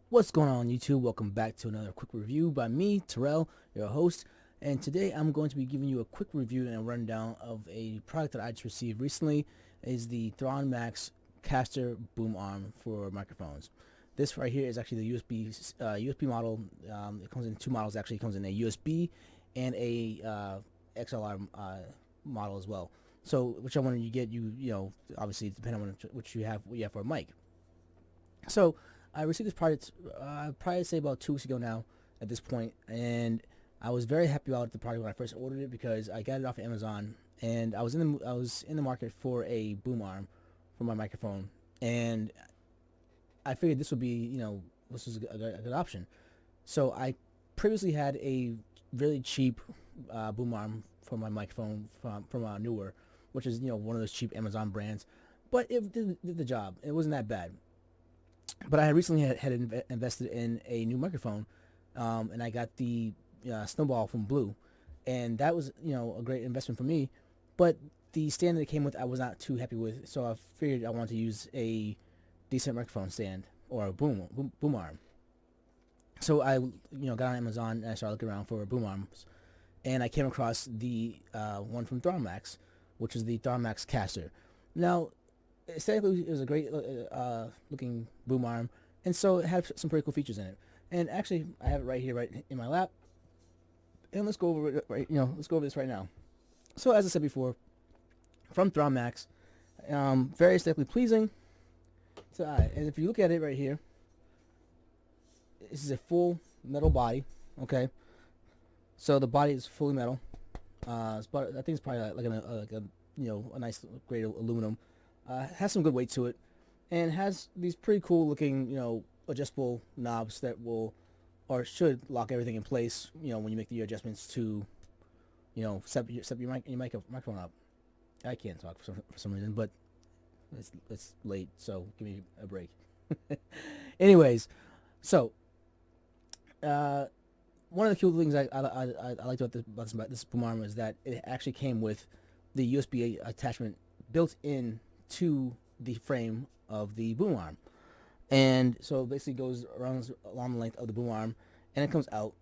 What's going on YouTube? Welcome back to another quick review by me, Terrell, your host. And today I'm going to be giving you a quick review and a rundown of a product that I just received recently. Is the Thronmax caster boom arm for microphones. This right here is actually the USB model. It comes in two models actually. It comes in a USB and a XLR model as well. So whichever one you get, you know obviously depending on what you have for a mic. So I received this product probably say about 2 weeks ago now at this point, and I was very happy about the product when I first ordered it because I got it off of Amazon, and I was in the market for a boom arm for my microphone, and I figured this would be this was a good option. So I previously had a really cheap boom arm for my microphone from Newer, which is one of those cheap Amazon brands, but it did the job. It wasn't that bad. But I had recently invested in a new microphone, and I got the Snowball from Blue, and that was a great investment for me. But the stand that it came with, I was not too happy with, so I figured I wanted to use a decent microphone stand or a boom arm. So I got on Amazon and I started looking around for boom arms, and I came across the one from Thronmax, which is the Thronmax caster. Now aesthetically it was a great looking boom arm, and so it had some pretty cool features in it. And actually I have it right here, right in my lap, and let's go over it let's go over this right now. So as I said before, from Thronmax, very aesthetically pleasing to the eye. And if you look at it right here, this is a full metal body. Okay, so the body is fully metal. I think it's probably like a a nice grade of aluminum. Has some good weight to it, and has these pretty cool looking adjustable knobs that will or should lock everything in place when you make the adjustments to set your microphone up. I can't talk for some reason, but it's late, so give me a break. Anyways, so one of the cool things I liked about this boom arm is that it actually came with the USB attachment built in to the frame of the boom arm, and so it basically goes around along the length of the boom arm, and it comes out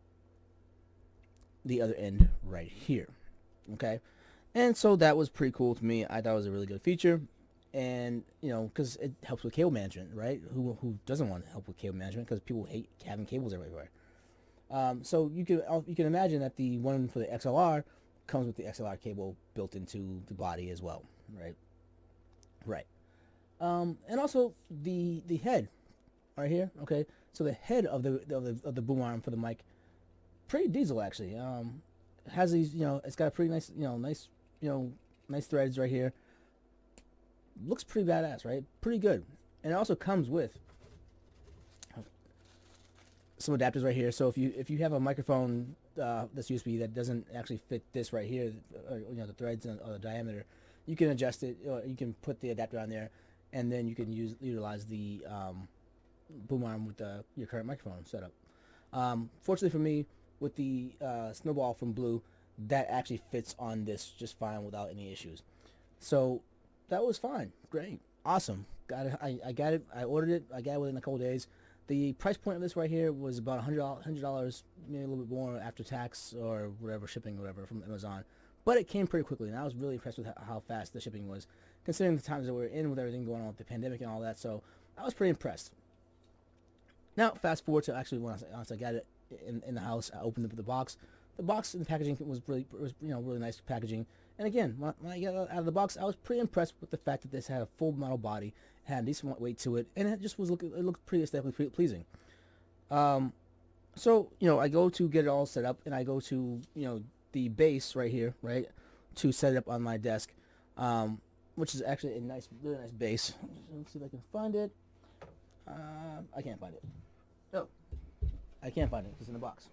the other end right here. Okay, and so that was pretty cool to me. I thought it was a really good feature, and because it helps with cable management, right? Who doesn't want to help with cable management? Because people hate having cables everywhere. So you can imagine that the one for the XLR comes with the XLR cable built into the body as well, right? Right. And also the head right here. Okay, so the head of the boom arm for the mic, pretty diesel actually. Has these it's got a pretty nice nice threads right here. Looks pretty badass, right? Pretty good. And it also comes with some adapters right here. So if you have a microphone that's USB that doesn't actually fit this right here, the threads or the diameter, you can adjust it. You can put the adapter on there, and then you can utilize the boom arm with your current microphone setup. Fortunately for me, with the Snowball from Blue, that actually fits on this just fine without any issues. So that was fine, great, awesome. Got it. I got it. I ordered it. I got it within a couple days. The price point of this right here was about $100, maybe a little bit more after tax or whatever, shipping, whatever, from Amazon. But it came pretty quickly, and I was really impressed with how fast the shipping was, considering the times that we were in with everything going on with the pandemic and all that. So I was pretty impressed. Now, fast forward to actually once I got it in the house, I opened up the box. The box and the packaging was really nice packaging. And again, when I got it out of the box, I was pretty impressed with the fact that this had a full metal body, had a decent weight to it, and it just it looked pretty aesthetically pleasing. So I go to get it all set up, and I go to the base right here, right, to set it up on my desk, which is actually a really nice base. Let's see if I can find it. I can't find it. Oh, I can't find it. It's in the box.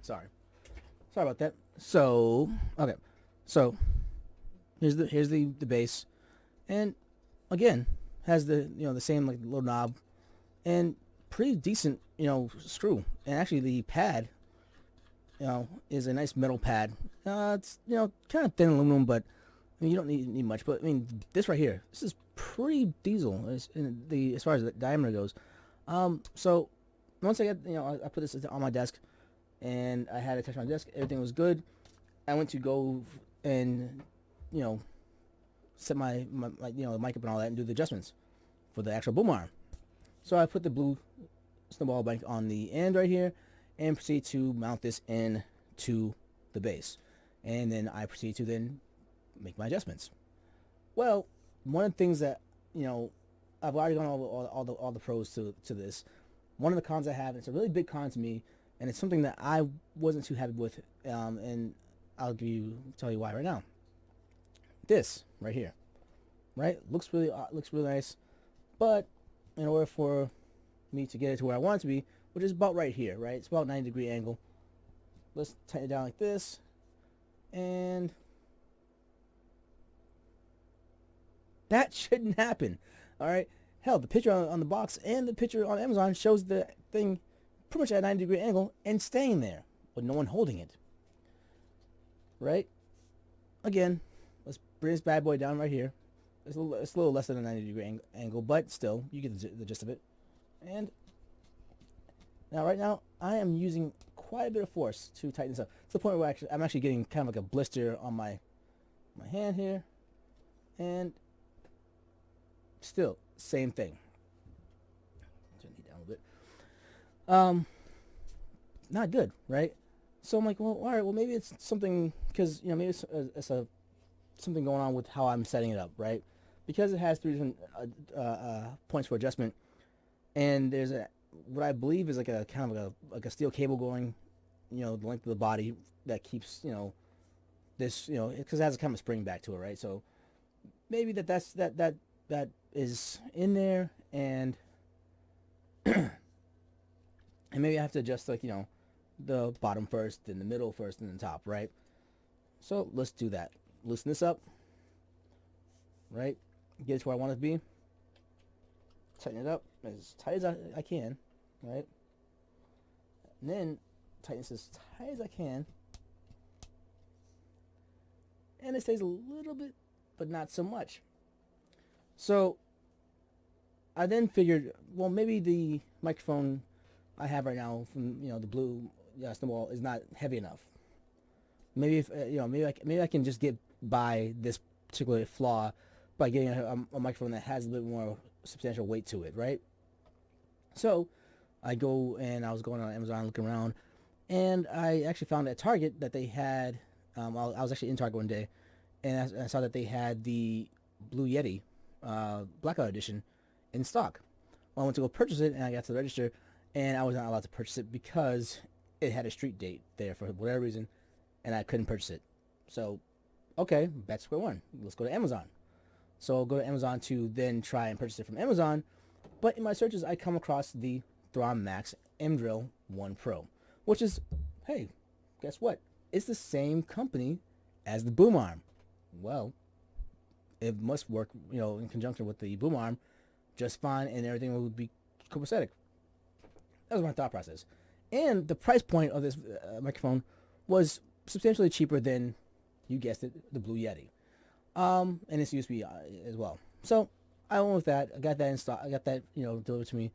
Sorry about that. So okay, so here's the base, and again has the the same like little knob, and pretty decent screw, and actually the pad is a nice metal pad. It's kind of thin aluminum, but I mean, you don't need much. But I mean, this right here, this is pretty diesel as far as the diameter goes. So once I get, I put this on my desk, and I had it attached to my desk. Everything was good. I went to go and, you know, set my mic up and all that, and do the adjustments for the actual boom arm. So I put the blue snowball bank on the end right here, and proceed to mount this in to the base, and then I proceed to then make my adjustments. Well, one of the things that, I've already gone over all the pros to this. One of the cons I have, it's a really big con to me, and it's something that I wasn't too happy with, and tell you why right now. This right here, right, looks really nice, but in order for me to get it to where I want it to be, which is about right here, right, it's about 90-degree angle. Let's tighten it down like this, and that shouldn't happen. All right. Hell, the picture on the box and the picture on Amazon shows the thing pretty much at a 90-degree angle and staying there with no one holding it. Right? Again, let's bring this bad boy down right here. It's a little less than a 90-degree angle, but still, you get the gist of it. And now, right now, I am using quite a bit of force to tighten this up, to the point where I'm actually getting kind of like a blister on my hand here. And still, same thing. Turn it down a little bit. Not good, right? So I'm like, well, all right, well, maybe it's something, because, maybe it's something going on with how I'm setting it up, right? Because it has 3 different points for adjustment, and there's what I believe is like a kind of like a steel cable going, the length of the body that keeps, this, because it has a kind of a spring back to it, right? So maybe that is in there, and and maybe I have to adjust, like, the bottom first, then the middle first, and then the top, right? So let's do that. Loosen this up, right? Get it to where I want it to be. Tighten it up as tight as I can, right? And then tighten this as tight as I can. And it stays a little bit, but not so much. So I then figured, well, maybe the microphone I have right now from, the blue snowball is not heavy enough. Maybe if maybe I can just get by this particular flaw by getting a microphone that has a little bit more substantial weight to it, right? So I was going on Amazon looking around, and I actually found at Target that they had, I was actually in Target one day, and I saw that they had the Blue Yeti Blackout Edition in stock. Well, I went to go purchase it, and I got to the register, and I was not allowed to purchase it because it had a street date there for whatever reason, and I couldn't purchase it. So, okay, back to square one. Let's go to Amazon. So I'll go to Amazon to then try and purchase it from Amazon, but in my searches, I come across the Thronmax M-Drill 1 Pro, which is, hey, guess what? It's the same company as the boom arm. Well, it must work, in conjunction with the boom arm just fine, and everything would be copacetic. That was my thought process. And the price point of this microphone was substantially cheaper than, you guessed it, the Blue Yeti. And it's USB as well. So I went with that. I got that in stock. I got that, delivered to me,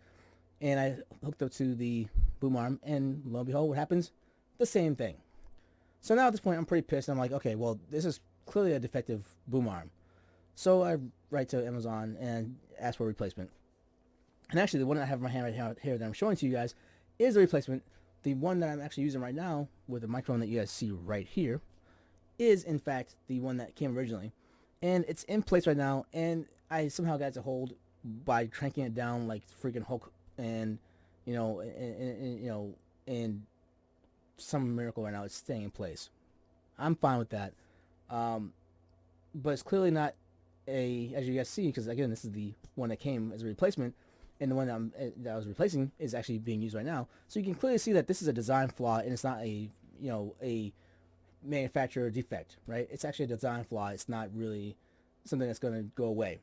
and I hooked up to the boom arm, and lo and behold, what happens? The same thing. So now at this point, I'm pretty pissed. I'm like, okay, well, this is clearly a defective boom arm. So I write to Amazon and ask for a replacement. And actually, the one I have in my hand right here that I'm showing to you guys is a replacement. The one that I'm actually using right now with the microphone that you guys see right here is, in fact, the one that came originally. And it's in place right now, and I somehow got it to hold by cranking it down like freaking Hulk, and, and some miracle right now it's staying in place. I'm fine with that. But it's clearly not as you guys see, because again, this is the one that came as a replacement, and the one that I was replacing is actually being used right now. So you can clearly see that this is a design flaw, and it's not a manufacturer defect, right? It's actually a design flaw. It's not really something that's going to go away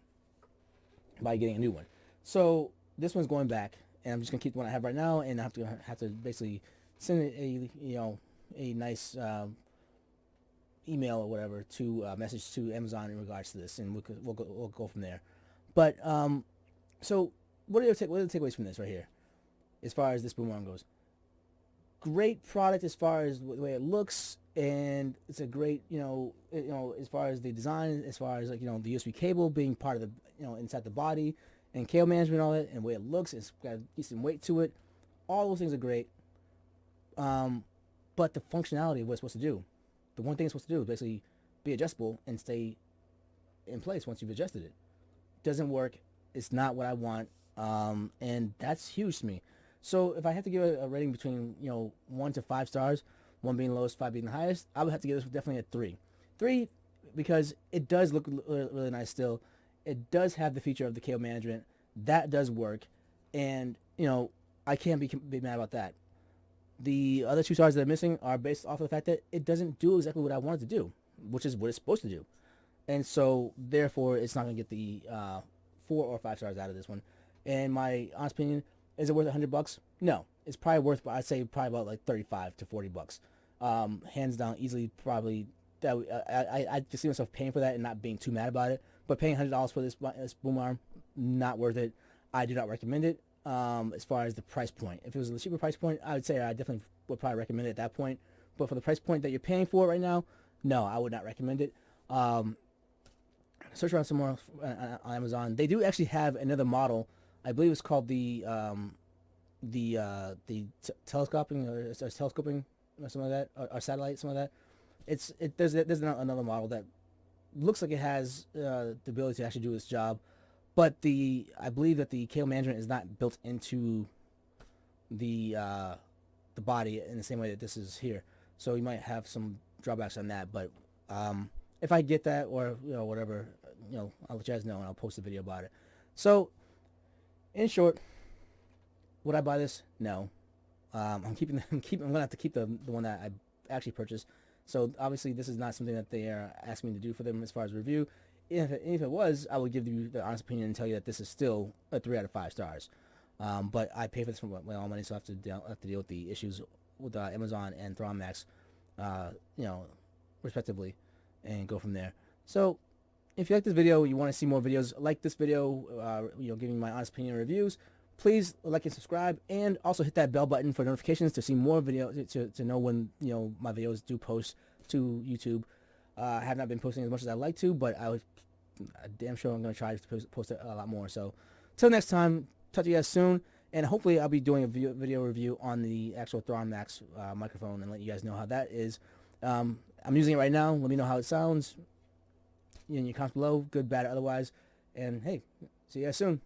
by getting a new one. So this one's going back, and I'm just going to keep the one I have right now, and I have to basically send a nice email or whatever to message to Amazon in regards to this, and we'll go from there. But so what are the takeaways from this right here, as far as this boom arm goes? Great product as far as the way it looks, and it's a great, as far as the design, as far as like, the USB cable being part of the, inside the body, and cable management, and all that, and the way it looks, it's got a decent weight to it. All those things are great. But the functionality of what it's supposed to do, the one thing it's supposed to do is basically be adjustable and stay in place once you've adjusted it. Doesn't work. It's not what I want, and that's huge to me. So if I had to give a rating between 1 to 5 stars, 1 being the lowest, 5 being the highest, I would have to give this definitely a 3. 3 because it does look really nice still. It does have the feature of the cable management. That does work, and I can't be mad about that. The other 2 stars that are missing are based off of the fact that it doesn't do exactly what I want it to do, which is what it's supposed to do. And so, therefore, it's not going to get the 4 or 5 stars out of this one. And my honest opinion, is it worth $100? No, it's probably worth. I'd say probably about like $35 to $40. Hands down, easily, probably. That I just see myself paying for that and not being too mad about it. But paying $100 for this boom arm, not worth it. I do not recommend it. As far as the price point, if it was a cheaper price point, I would say I definitely would probably recommend it at that point. But for the price point that you're paying for right now, no, I would not recommend it. Search around some more on Amazon. They do actually have another model. I believe it's called the telescoping or telescoping or something like that, or satellite, something like that. There's another model that looks like it has the ability to actually do this job, but I believe that the cable management is not built into the body in the same way that this is here. So you might have some drawbacks on that, but if I get that, or whatever, I'll let you guys know and I'll post a video about it. So in short, would I buy this? No. I'm gonna have to keep the one that I actually purchased. So obviously this is not something that they are asking me to do for them as far as review. If it was, I would give you the honest opinion and tell you that this is still a 3 out of 5 stars. But I pay for this from my own money, so I have to deal with the issues with Amazon and Thronmax, respectively, and go from there. So if you like this video, you want to see more videos like this video, giving my honest opinion and reviews, please like and subscribe, and also hit that bell button for notifications to see more videos, to know when my videos do post to YouTube. I have not been posting as much as I'd like to, but I'm damn sure I'm going to try to post a lot more. So till next time, talk to you guys soon, and hopefully I'll be doing a video review on the actual Thronmax microphone and let you guys know how that is. I'm using it right now. Let me know how it sounds in your comments below, good, bad, or otherwise. And hey, see you guys soon.